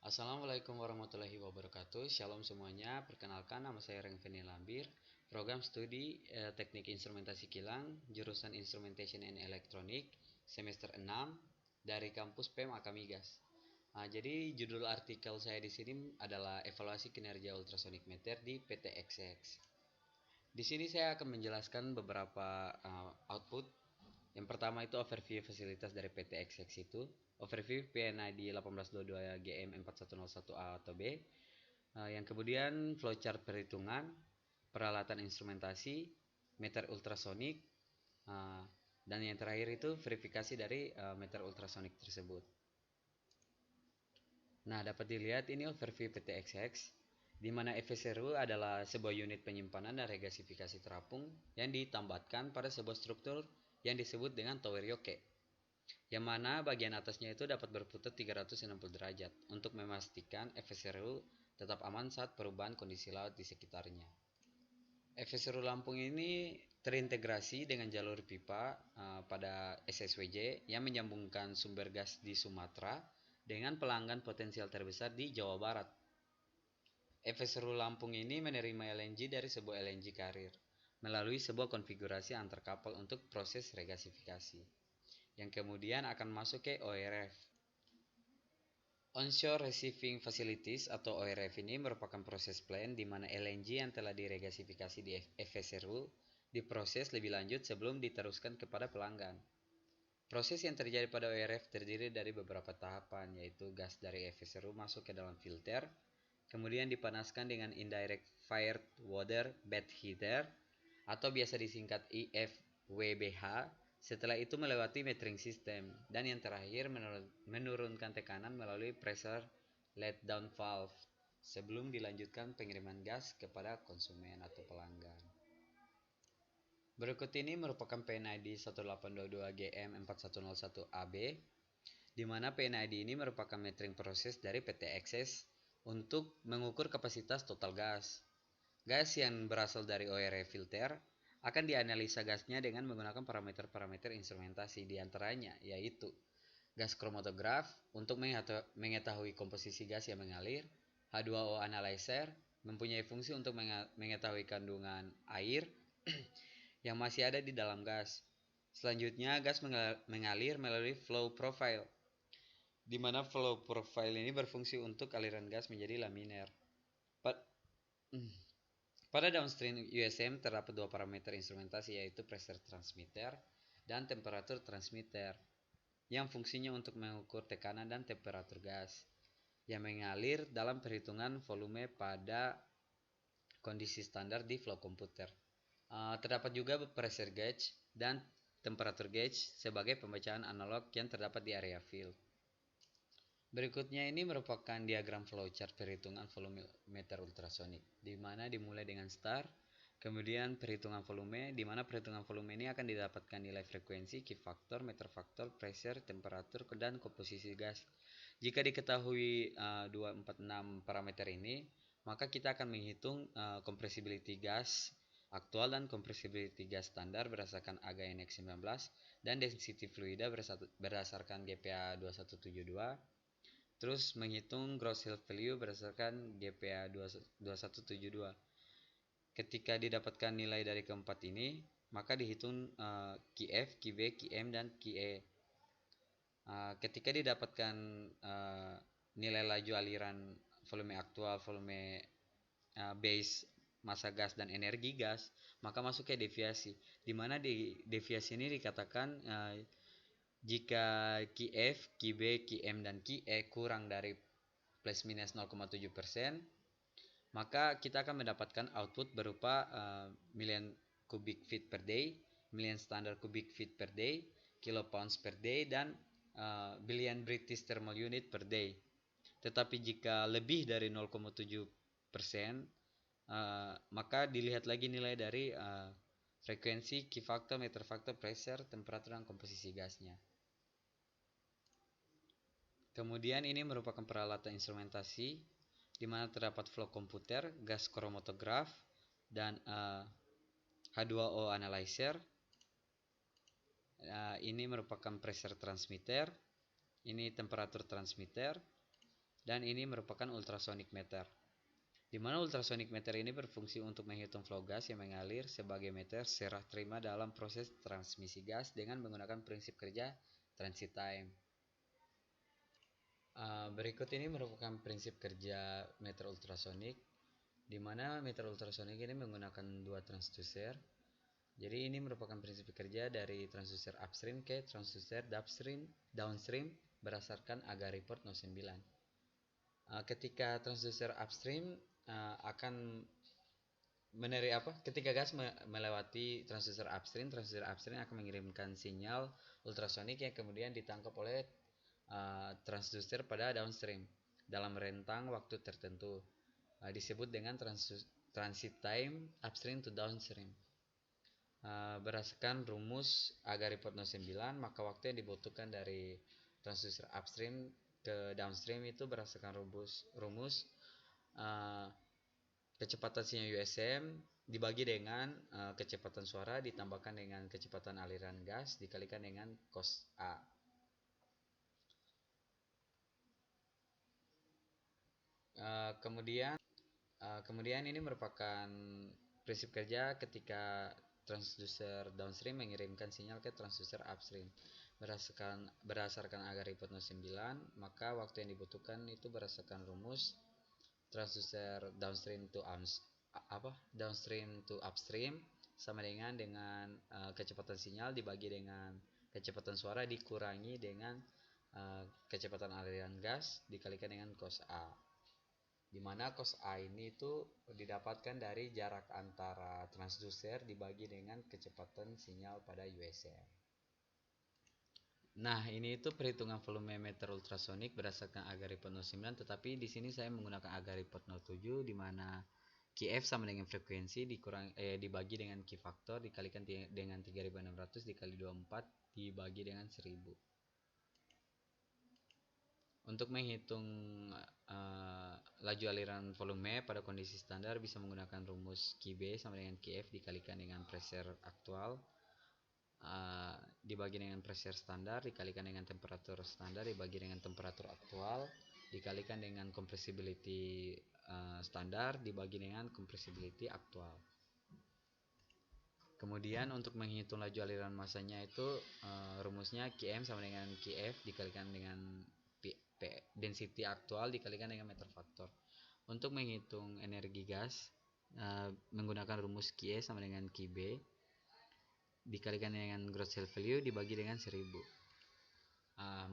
Assalamualaikum warahmatullahi wabarakatuh. Shalom semuanya. Perkenalkan, nama saya Rengveni Lambir, program studi Teknik Instrumentasi Kilang, jurusan Instrumentation and Electronic, semester 6 dari kampus PEM Akamigas. Jadi judul artikel saya di sini adalah evaluasi kinerja ultrasonic meter di PT XX. Di sini saya akan menjelaskan beberapa output. Yang pertama itu overview fasilitas dari PT XX itu. Overview PNID 1822 GM4101A atau B. Yang kemudian flowchart perhitungan, peralatan instrumentasi, meter ultrasonik, dan yang terakhir itu verifikasi dari meter ultrasonik tersebut. Nah, dapat dilihat ini overview PT XX, di mana FSRU adalah sebuah unit penyimpanan dan regasifikasi terapung yang ditambatkan pada sebuah struktur yang disebut dengan tower yoke, yang mana bagian atasnya itu dapat berputar 360 derajat untuk memastikan FSRU tetap aman saat perubahan kondisi laut di sekitarnya. FSRU Lampung ini terintegrasi dengan jalur pipa pada SSWJ yang menyambungkan sumber gas di Sumatera dengan pelanggan potensial terbesar di Jawa Barat. FSRU Lampung ini menerima LNG dari sebuah LNG karir melalui sebuah konfigurasi antar kapal untuk proses regasifikasi, yang kemudian akan masuk ke ORF. Onshore Receiving Facilities atau ORF ini merupakan proses plant di mana LNG yang telah diregasifikasi di FSRU diproses lebih lanjut sebelum diteruskan kepada pelanggan. Proses yang terjadi pada ORF terdiri dari beberapa tahapan, yaitu gas dari FSRU masuk ke dalam filter, kemudian dipanaskan dengan Indirect Fired Water Bed Heater atau biasa disingkat IFWBH. Setelah itu melewati metering system, dan yang terakhir menurunkan tekanan melalui pressure let down valve sebelum dilanjutkan pengiriman gas kepada konsumen atau pelanggan. Berikut ini merupakan PNID 1822GM4101AB, di mana PNID ini merupakan metering proses dari PT Access untuk mengukur kapasitas total gas. Gas yang berasal dari ORF filter akan dianalisa gasnya dengan menggunakan parameter-parameter instrumentasi, diantaranya yaitu gas kromatograf untuk mengetahui komposisi gas yang mengalir, H2O analyzer mempunyai fungsi untuk mengetahui kandungan air yang masih ada di dalam gas. Selanjutnya, gas mengalir melalui flow profile, di mana flow profile ini berfungsi untuk aliran gas menjadi laminer. Pada downstream USM terdapat dua parameter instrumentasi, yaitu pressure transmitter dan temperatur transmitter, yang fungsinya untuk mengukur tekanan dan temperatur gas yang mengalir dalam perhitungan volume pada kondisi standar di flow computer. Terdapat juga pressure gauge dan temperatur gauge sebagai pembacaan analog yang terdapat di area field. Berikutnya ini merupakan diagram flowchart perhitungan volume meter ultrasonik, di mana dimulai dengan start, kemudian perhitungan volume, di mana perhitungan volume ini akan didapatkan nilai frekuensi, key factor, meter factor, pressure, temperatur, dan komposisi gas. Jika diketahui 2, 4, 6 parameter ini, maka kita akan menghitung compressibility gas aktual dan compressibility gas standar berdasarkan AGA NX19 dan density fluida berdasarkan GPA 2172. Terus menghitung gross health value berdasarkan GPA 2172. Ketika didapatkan nilai dari keempat ini, maka dihitung QF, QB, QM, dan QE. Ketika didapatkan nilai laju aliran volume aktual, volume base, massa gas, dan energi gas, maka masuk ke deviasi, di mana deviasi ini dikatakan jika QF, QB, QM, dan QE kurang dari plus minus 0,7%, maka kita akan mendapatkan output berupa million cubic feet per day, million standard cubic feet per day, kilopounds per day, dan billion British thermal unit per day. Tetapi jika lebih dari 0,7%, maka dilihat lagi nilai dari frekuensi, key factor, meter factor, pressure, temperatur, dan komposisi gasnya. Kemudian ini merupakan peralatan instrumentasi, di mana terdapat flow computer, gas chromatograph, dan H2O analyzer. Ini merupakan pressure transmitter, ini temperatur transmitter, dan ini merupakan ultrasonic meter, di mana ultrasonic meter ini berfungsi untuk menghitung flow gas yang mengalir sebagai meter serah terima dalam proses transmisi gas dengan menggunakan prinsip kerja transit time. Berikut ini merupakan prinsip kerja meter ultrasonik, di mana meter ultrasonik ini menggunakan dua transducer. Jadi ini merupakan prinsip kerja dari transducer upstream ke transducer downstream berdasarkan AGA report 09. Ketika transducer upstream akan ketika gas melewati transducer upstream akan mengirimkan sinyal ultrasonik yang kemudian ditangkap oleh transducer pada downstream dalam rentang waktu tertentu, disebut dengan transit time upstream to downstream. Berdasarkan rumus AGA report 09, maka waktu yang dibutuhkan dari transducer upstream ke downstream itu berdasarkan rumus kecepatan sinyal USM dibagi dengan kecepatan suara ditambahkan dengan kecepatan aliran gas dikalikan dengan cos A. Kemudian ini merupakan prinsip kerja ketika transducer downstream mengirimkan sinyal ke transducer upstream. Berdasarkan AGA report 09, maka waktu yang dibutuhkan itu berdasarkan rumus transducer downstream to upstream sama dengan kecepatan sinyal dibagi dengan kecepatan suara dikurangi dengan kecepatan aliran gas dikalikan dengan cos A, di mana cos A ini itu didapatkan dari jarak antara transducer dibagi dengan kecepatan sinyal pada USM. Nah, ini itu perhitungan volume meter ultrasonik berdasarkan AGA report 09, tetapi di sini saya menggunakan AGA report 07 di mana Kf sama dengan frekuensi dibagi dengan Q faktor dikalikan dengan 3600 dikali 24 dibagi dengan 1000. Untuk menghitung laju aliran volume pada kondisi standar bisa menggunakan rumus Qb sama dengan Qf dikalikan dengan pressure aktual dibagi dengan pressure standar dikalikan dengan temperatur standar dibagi dengan temperatur aktual dikalikan dengan compressibility standar dibagi dengan compressibility aktual. Kemudian untuk menghitung laju aliran masanya itu rumusnya Qm sama dengan Qf dikalikan dengan density aktual dikalikan dengan meter faktor. Untuk menghitung energi gas menggunakan rumus Qe sama dengan Qb dikalikan dengan gross health value dibagi dengan 1000.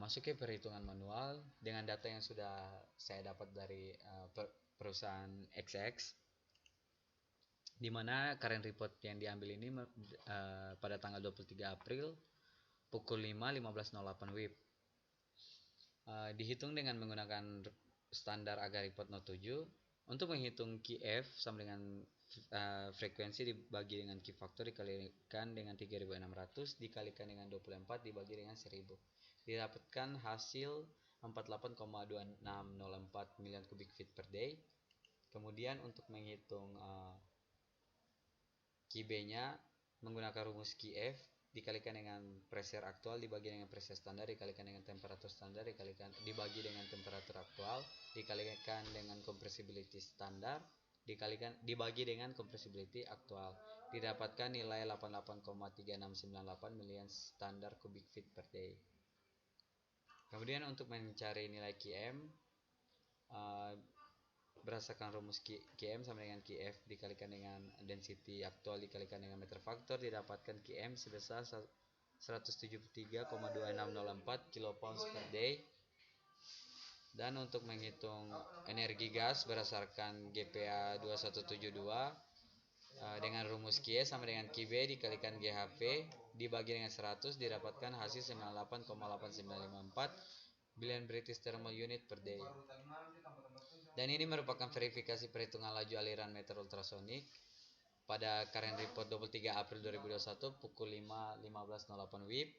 Masuk ke perhitungan manual dengan data yang sudah saya dapat dari perusahaan XX, di mana current report yang diambil ini pada tanggal 23 April pukul 5.15.08 WIB. Dihitung dengan menggunakan standar AGA report 07. Untuk menghitung Qf sama dengan frekuensi dibagi dengan Q faktor dikalikan dengan 3600 dikalikan dengan 24 dibagi dengan 1000 didapatkan hasil 48,2604 million cubic feet per day. Kemudian untuk menghitung Qb nya menggunakan rumus Qf dikalikan dengan pressure aktual dibagi dengan pressure standar dikalikan dengan temperatur standar dibagi dengan temperatur aktual dikalikan dengan compressibility standar dibagi dengan compressibility aktual didapatkan nilai 88,3698 million standar cubic feet per day. Kemudian untuk mencari nilai Qm berdasarkan rumus Qm sama dengan Qf dikalikan dengan density aktual dikalikan dengan meter faktor didapatkan Qm sebesar 173,2604 kilopounds per day. Dan untuk menghitung energi gas berdasarkan GPA 2172 dengan rumus Q sama dengan QB dikalikan GHP dibagi dengan 100 didapatkan hasil 98,8954 billion British thermal unit per day. Dan ini merupakan verifikasi perhitungan laju aliran meter ultrasonik pada current report 23 April 2021 pukul 5.15.08 WIB.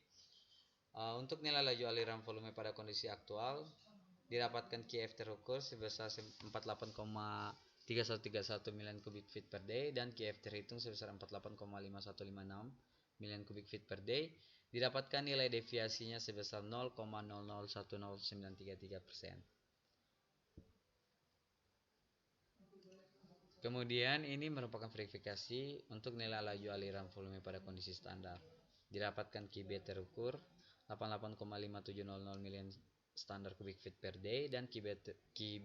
Untuk nilai laju aliran volume pada kondisi aktual didapatkan Qf terukur sebesar 48,3131 million cubic feet per day dan Qf terhitung sebesar 48,5156 million cubic feet per day. Didapatkan nilai deviasinya sebesar 0,00109333%. Kemudian ini merupakan verifikasi untuk nilai laju aliran volume pada kondisi standar. Didapatkan QB terukur 88,5700 million standar kubik feet per day dan QB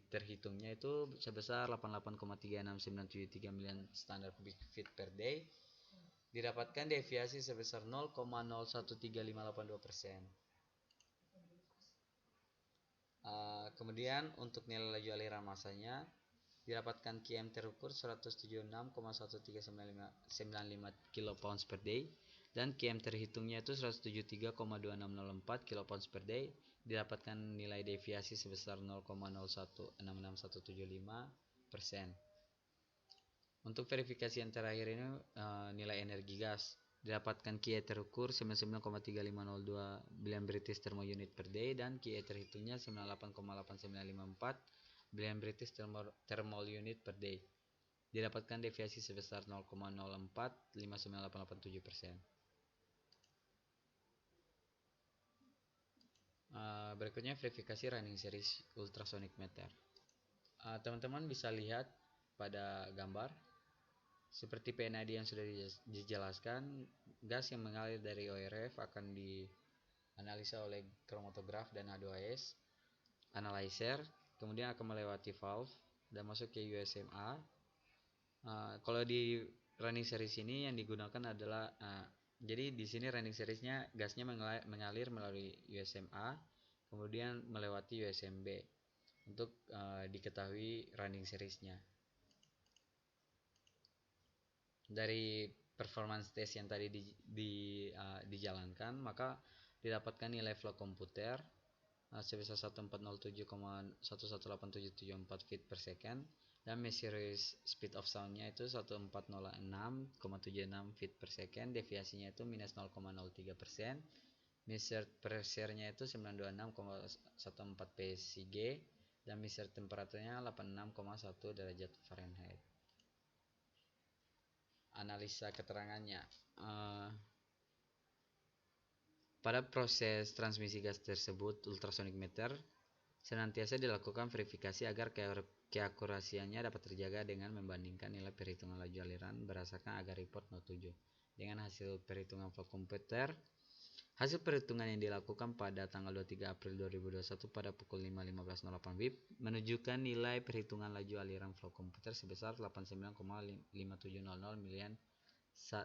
terhitungnya itu sebesar 88,36973 million standar kubik feet per day. Didapatkan deviasi sebesar 0,013582%. Kemudian untuk nilai laju aliran masanya didapatkan QM terukur 176,1395 kilopounds per day dan QM terhitungnya itu 173,2604 kilopounds per day. Didapatkan nilai deviasi sebesar 0,0166175%. Untuk verifikasi yang terakhir ini nilai energi gas. Didapatkan QE terukur 99,3502 billion British thermal unit per day dan QE terhitungnya 98,8954 billion British thermal unit per day. Didapatkan deviasi sebesar 0,04598887%. Berikutnya verifikasi running series ultrasonic meter. Teman-teman bisa lihat pada gambar seperti PNID yang sudah dijelaskan, gas yang mengalir dari ORF akan dianalisa oleh kromatograf dan H2S analyzer, kemudian akan melewati valve dan masuk ke USMA. Kalau di running series ini yang digunakan adalah jadi di sini running seriesnya gasnya mengalir melalui USMA, kemudian melewati USMB untuk diketahui running seriesnya. Dari performance test yang tadi dijalankan, maka didapatkan nilai flow komputer sebesar 1407,118774 feet per second dan measure speed of soundnya itu 1406,76 feet per second, deviasinya itu minus 0,03%, measure pressure-nya itu 926,14 psig dan measure temperaturnya 86,1 derajat Fahrenheit. Analisa keterangannya, pada proses transmisi gas tersebut ultrasonic meter senantiasa dilakukan verifikasi agar keakurasiannya dapat terjaga dengan membandingkan nilai perhitungan laju aliran berdasarkan agar report No. 7 dengan hasil perhitungan flow komputer. Hasil perhitungan yang dilakukan pada tanggal 23 April 2021 pada pukul 5.15.08 WIB menunjukkan nilai perhitungan laju aliran flow komputer sebesar 89,5700 million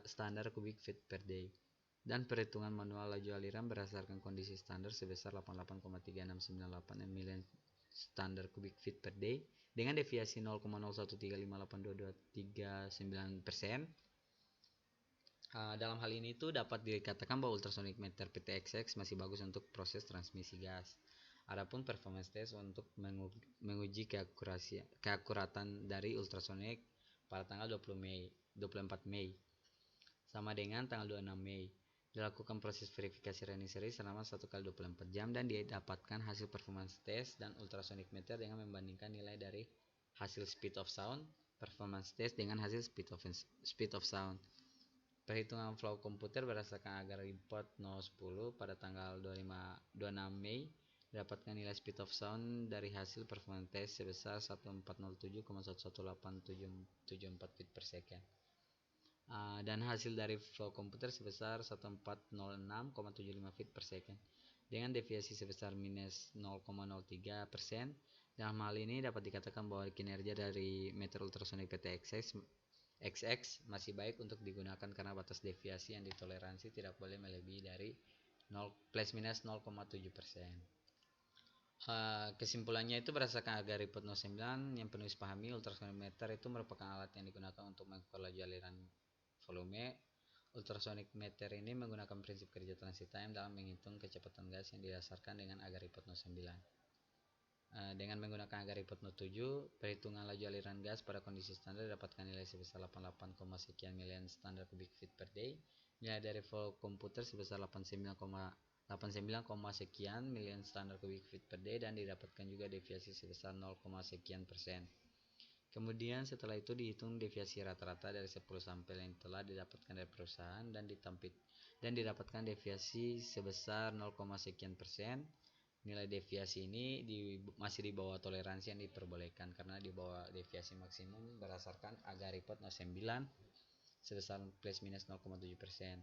standar kubik feet per day dan perhitungan manual laju aliran berdasarkan kondisi standar sebesar 88,3698 million standar kubik feet per day dengan deviasi 0,013582239%. Dalam hal ini itu dapat dikatakan bahwa ultrasonic meter PTXX masih bagus untuk proses transmisi gas. Adapun performance test untuk menguji keakuratan dari ultrasonic pada tanggal 24 Mei sama dengan tanggal 26 Mei. Dilakukan proses verifikasi running series selama 1x24 jam dan didapatkan hasil performance test dan ultrasonic meter dengan membandingkan nilai dari hasil speed of sound, performance test dengan hasil speed of sound. Perhitungan flow komputer berdasarkan agar report No. 10 pada tanggal 26 Mei dapatkan nilai speed of sound dari hasil performance test sebesar 1407,118774 feet per second. Dan hasil dari flow komputer sebesar 1406,75 feet per second dengan deviasi sebesar minus 0,03%. Dalam hal ini dapat dikatakan bahwa kinerja dari meter ultrasonic PTXX masih baik untuk digunakan karena batas deviasi yang ditoleransi tidak boleh melebihi dari plus minus 0,7%. Kesimpulannya itu berdasarkan agar report No. 9 yang penulis pahami, ultrasonic meter itu merupakan alat yang digunakan untuk mengukur laju aliran volume. Ultrasonic meter ini menggunakan prinsip kerja transit time dalam menghitung kecepatan gas yang didasarkan dengan agar report No. 9. Dengan menggunakan agar report No. 7, perhitungan laju aliran gas pada kondisi standar dapatkan nilai sebesar 88, sekian million standar kubik feet per day. Nilai dari flow komputer sebesar 89, sekian million standar kubik feet per day dan didapatkan juga deviasi sebesar 0, sekian persen. Kemudian setelah itu dihitung deviasi rata-rata dari 10 sampel yang telah didapatkan dari perusahaan dan didapatkan deviasi sebesar 0, sekian persen. Nilai deviasi ini masih di bawah toleransi yang diperbolehkan karena di bawah deviasi maksimum berdasarkan AGA report 09 sebesar plus minus 0,7%.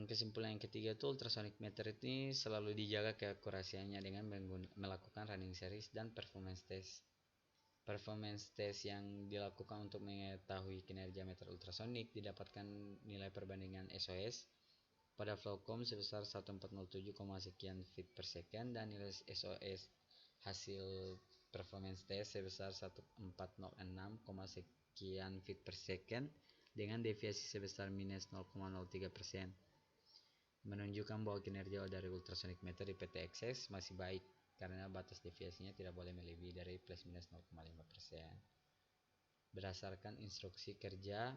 Kesimpulan yang ketiga itu ultrasonic meter ini selalu dijaga keakurasiannya dengan melakukan running series dan performance test. Performance test yang dilakukan untuk mengetahui kinerja meter ultrasonik didapatkan nilai perbandingan SOS pada Flowcom sebesar 1407, sekian feet per second dan nilai SOS hasil performance test sebesar 1406, sekian feet per second dengan deviasi sebesar minus 0,03%, menunjukkan bahwa kinerja dari ultrasonic meter di PTXS masih baik karena batas deviasinya tidak boleh melebihi dari plus minus 0,5%. Berdasarkan instruksi kerja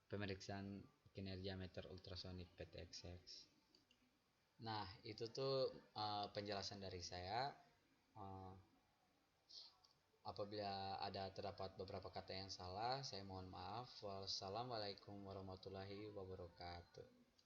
pemeriksaan kinerja meter ultrasonik PTXS. Nah, itu tuh penjelasan dari saya. Uh, Apabila ada terdapat beberapa kata yang salah, saya mohon maaf. Wassalamualaikum warahmatullahi wabarakatuh.